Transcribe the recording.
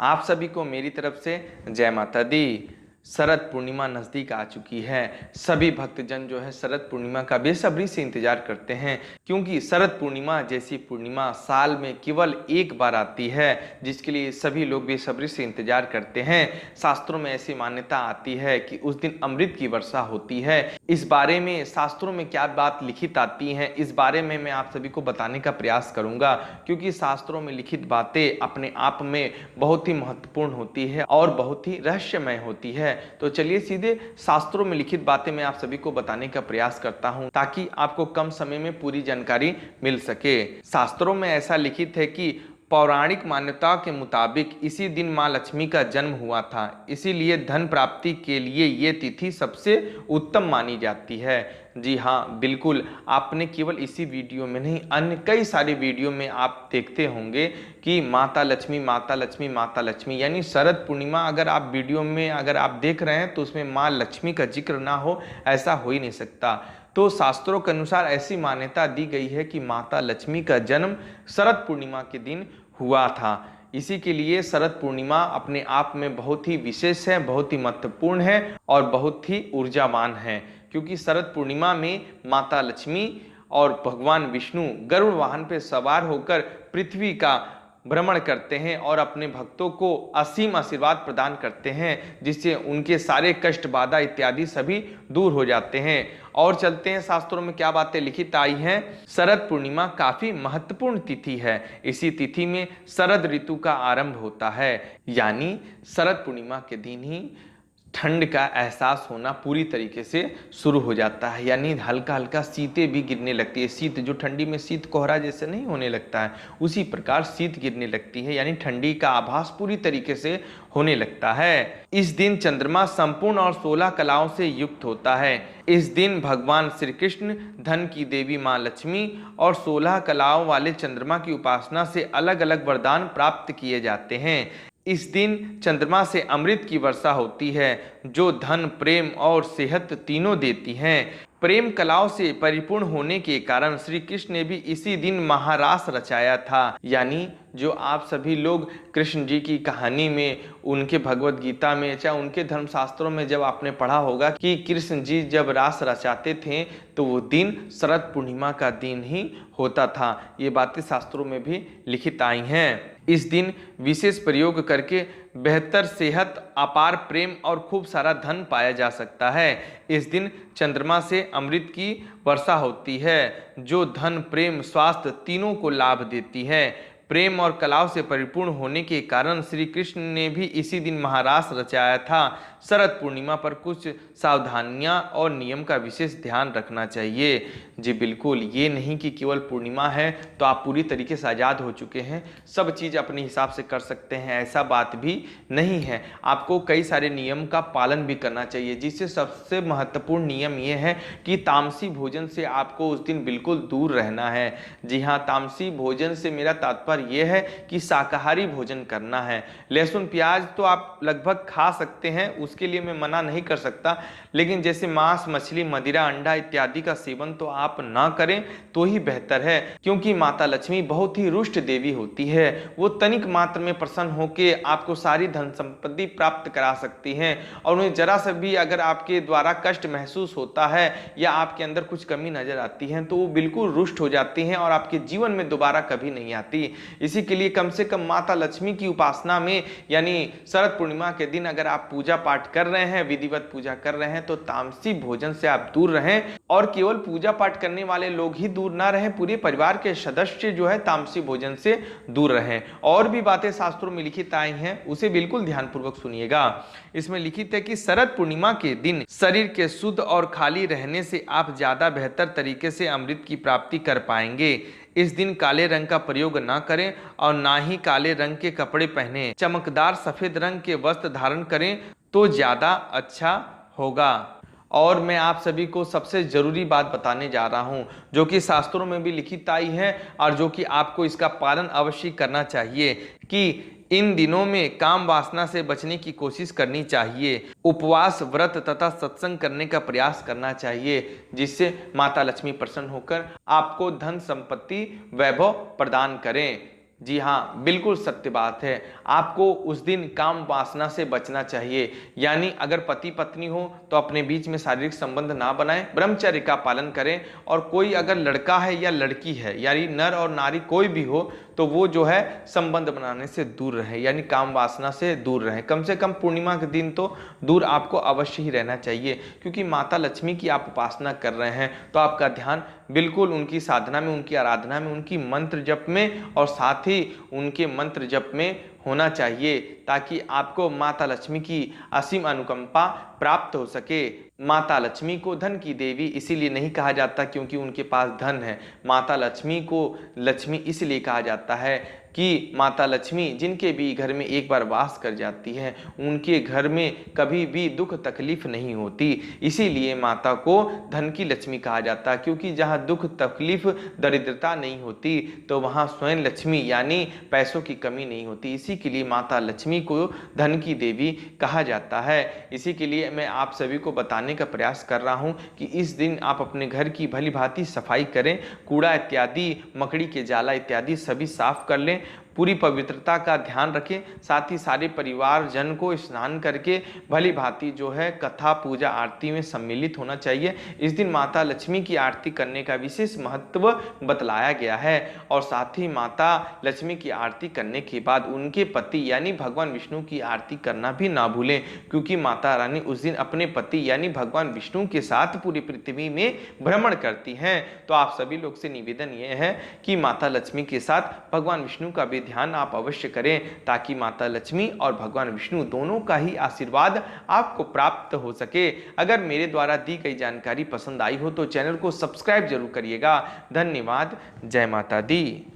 आप सभी को मेरी तरफ से जय माता दी। शरद पूर्णिमा नज़दीक आ चुकी है। सभी भक्तजन जो है शरद पूर्णिमा का बेसब्री से इंतजार करते हैं, क्योंकि शरद पूर्णिमा जैसी पूर्णिमा साल में केवल एक बार आती है, जिसके लिए सभी लोग बेसब्री से इंतजार करते हैं। शास्त्रों में ऐसी मान्यता आती है कि उस दिन अमृत की वर्षा होती है। इस बारे में शास्त्रों में क्या बात लिखित आती है, इस बारे में मैं आप सभी को बताने का प्रयास करूंगा, क्योंकि शास्त्रों में लिखित बातें अपने आप में बहुत ही महत्वपूर्ण होती है और बहुत ही रहस्यमय होती है। तो चलिए सीधे शास्त्रों में लिखित बातें मैं आप सभी को बताने का प्रयास करता हूं, ताकि आपको कम समय में पूरी जानकारी मिल सके। शास्त्रों में ऐसा लिखित है कि पौराणिक मान्यताओं के मुताबिक इसी दिन मां लक्ष्मी का जन्म हुआ था, इसीलिए धन प्राप्ति के लिए ये तिथि सबसे उत्तम मानी जाती है। जी हाँ, बिल्कुल, आपने केवल इसी वीडियो में नहीं, अन्य कई सारे वीडियो में आप देखते होंगे कि माता लक्ष्मी माता लक्ष्मी माता लक्ष्मी, यानी शरद पूर्णिमा अगर आप वीडियो में अगर आप देख रहे हैं तो उसमें माँ लक्ष्मी का जिक्र ना हो, ऐसा हो ही नहीं सकता। तो शास्त्रों के अनुसार ऐसी मान्यता दी गई है कि माता लक्ष्मी का जन्म शरद पूर्णिमा के दिन हुआ था। इसी के लिए शरद पूर्णिमा अपने आप में बहुत ही विशेष है, बहुत ही महत्वपूर्ण है और बहुत ही ऊर्जावान है, क्योंकि शरद पूर्णिमा में माता लक्ष्मी और भगवान विष्णु गरुड़ वाहन पर सवार होकर पृथ्वी का भ्रमण करते हैं और अपने भक्तों को असीम आशीर्वाद प्रदान करते हैं, जिससे उनके सारे कष्ट बाधा इत्यादि सभी दूर हो जाते हैं। और चलते हैं शास्त्रों में क्या बातें लिखित आई हैं। शरद पूर्णिमा काफी महत्वपूर्ण तिथि है। इसी तिथि में शरद ऋतु का आरंभ होता है, यानी शरद पूर्णिमा के दिन ही ठंड का एहसास होना पूरी तरीके से शुरू हो जाता है, यानी हल्का हल्का शीतें भी गिरने लगती है। शीत जो ठंडी में शीत कोहरा जैसे नहीं होने लगता है, उसी प्रकार शीत गिरने लगती है, यानी ठंडी का आभास पूरी तरीके से होने लगता है। इस दिन चंद्रमा संपूर्ण और 16 कलाओं से युक्त होता है। इस दिन भगवान श्री कृष्ण धन की देवी माँ लक्ष्मी और 16 कलाओं वाले चंद्रमा की उपासना से अलग अलग वरदान प्राप्त किए जाते हैं। इस दिन चंद्रमा से अमृत की वर्षा होती है, जो धन, प्रेम और सेहत तीनों देती हैं। प्रेम कलाओं से परिपूर्ण होने के कारण श्री कृष्ण ने भी इसी दिन महारास रचाया था, यानी जो आप सभी लोग कृष्ण जी की कहानी में, उनके भगवत गीता में, चाहे उनके धर्मशास्त्रों में जब आपने पढ़ा होगा कि कृष्ण जी जब रास रचाते थे तो वो दिन शरद पूर्णिमा का दिन ही होता था। ये बातें शास्त्रों में भी लिखित आई हैं। इस दिन विशेष प्रयोग करके बेहतर सेहत, अपार प्रेम और खूब सारा धन पाया जा सकता है। इस दिन चंद्रमा से अमृत की वर्षा होती है, जो धन, प्रेम, स्वास्थ्य तीनों को लाभ देती है। प्रेम और कलाओं से परिपूर्ण होने के कारण श्री कृष्ण ने भी इसी दिन महारास रचाया था। शरद पूर्णिमा पर कुछ सावधानियां और नियम का विशेष ध्यान रखना चाहिए। जी बिल्कुल, ये नहीं कि केवल पूर्णिमा है तो आप पूरी तरीके से आज़ाद हो चुके हैं, सब चीज़ अपने हिसाब से कर सकते हैं, ऐसा बात भी नहीं है। आपको कई सारे नियम का पालन भी करना चाहिए, जिससे सबसे महत्वपूर्ण नियम ये है कि तामसी भोजन से आपको उस दिन बिल्कुल दूर रहना है। जी हाँ, तामसी भोजन से मेरा तात्पर्य ये है कि शाकाहारी भोजन करना है। लहसुन प्याज तो आप लगभग खा सकते हैं, उसके लिए मैं मना नहीं कर सकता, लेकिन जैसे मांस, मछली, मदिरा, अंडा इत्यादि का सेवन तो आप ना करें तो ही बेहतर है, क्योंकि माता लक्ष्मी बहुत ही रुष्ट देवी होती है। वो तनिक मात्र में प्रसन्न होकर आपको सारी धन संपत्ति प्राप्त करा सकती हैं, और उन्हें जरा सा भी अगर आपके द्वारा कष्ट महसूस होता है या आपके अंदर कुछ कमी नजर आती है तो वो बिल्कुल रुष्ट हो जाती हैं और आपके जीवन में दोबारा कभी नहीं आती। इसी के लिए कम से कम माता लक्ष्मी की उपासना में, यानी शरद पूर्णिमा के दिन अगर आप पूजा पाठ कर रहे हैं, विधिवत पूजा कर रहे हैं, तो तामसी भोजन से आप दूर रहें। और केवल पूजा पाठ करने वाले लोग ही दूर ना रहें, पूरे परिवार के सदस्य जो है तामसी भोजन से दूर रहें। और भी बातें शास्त्रों में लिखित आई हैं, उसे बिल्कुल ध्यानपूर्वक सुनिएगा। इसमें लिखित है कि शरद पूर्णिमा के दिन शरीर के शुद्ध और खाली रहने से आप ज्यादा बेहतर तरीके से अमृत की प्राप्ति कर पाएंगे। इस दिन काले रंग का प्रयोग ना करें और ना ही काले रंग के कपड़े पहने। चमकदार सफेद रंग के वस्त्र धारण करें तो ज्यादा अच्छा होगा। और मैं आप सभी को सबसे जरूरी बात बताने जा रहा हूं, जो कि शास्त्रों में भी लिखित आई है और जो कि आपको इसका पालन अवश्य करना चाहिए, कि इन दिनों में काम वासना से बचने की कोशिश करनी चाहिए। उपवास, व्रत तथा सत्संग करने का प्रयास करना चाहिए, जिससे माता लक्ष्मी प्रसन्न होकर आपको धन, संपत्ति, वैभव प्रदान करें। जी हाँ, बिल्कुल सत्य बात है। आपको उस दिन काम वासना से बचना चाहिए, यानी अगर पति पत्नी हो तो अपने बीच में शारीरिक संबंध ना बनाएं, ब्रह्मचर्य का पालन करें। और कोई अगर लड़का है या लड़की है, यानी नर और नारी कोई भी हो, तो वो जो है संबंध बनाने से दूर रहे, यानी काम वासना से दूर रहे। कम से कम पूर्णिमा के दिन तो दूर आपको अवश्य ही रहना चाहिए, क्योंकि माता लक्ष्मी की आप उपासना कर रहे हैं तो आपका ध्यान बिल्कुल उनकी साधना में, उनकी आराधना में, उनकी मंत्र जप में और साथ ही उनके मंत्र जप में होना चाहिए, ताकि आपको माता लक्ष्मी की असीम अनुकंपा प्राप्त हो सके। माता लक्ष्मी को धन की देवी इसीलिए नहीं कहा जाता क्योंकि उनके पास धन है। माता लक्ष्मी को लक्ष्मी इसलिए कहा जाता है कि माता लक्ष्मी जिनके भी घर में एक बार वास कर जाती है, उनके घर में कभी भी दुख तकलीफ नहीं होती। इसीलिए माता को धन की लक्ष्मी कहा जाता है, क्योंकि जहाँ दुख तकलीफ दरिद्रता नहीं होती तो वहाँ स्वयं लक्ष्मी यानी पैसों की कमी नहीं होती। इसी के लिए माता लक्ष्मी को धन की देवी कहा जाता है। इसी के लिए मैं आप सभी को बताने का प्रयास कर रहा हूँ कि इस दिन आप अपने घर की भली भांति सफाई करें, कूड़ा इत्यादि, मकड़ी के जाला इत्यादि सभी साफ कर लें, पूरी पवित्रता का ध्यान रखें। साथ ही सारे परिवार जन को स्नान करके भली भांति जो है कथा पूजा आरती में सम्मिलित होना चाहिए। इस दिन माता लक्ष्मी की आरती करने का विशेष महत्व बतलाया गया है। और साथ ही माता लक्ष्मी की आरती करने के बाद उनके पति यानी भगवान विष्णु की आरती करना भी ना भूलें, क्योंकि माता रानी उस दिन अपने पति यानी भगवान विष्णु के साथ पूरी पृथ्वी में भ्रमण करती हैं। तो आप सभी लोग से निवेदन यह है कि माता लक्ष्मी के साथ भगवान विष्णु का भी ध्यान आप अवश्य करें, ताकि माता लक्ष्मी और भगवान विष्णु दोनों का ही आशीर्वाद आपको प्राप्त हो सके। अगर मेरे द्वारा दी गई जानकारी पसंद आई हो तो चैनल को सब्सक्राइब जरूर करिएगा। धन्यवाद। जय माता दी।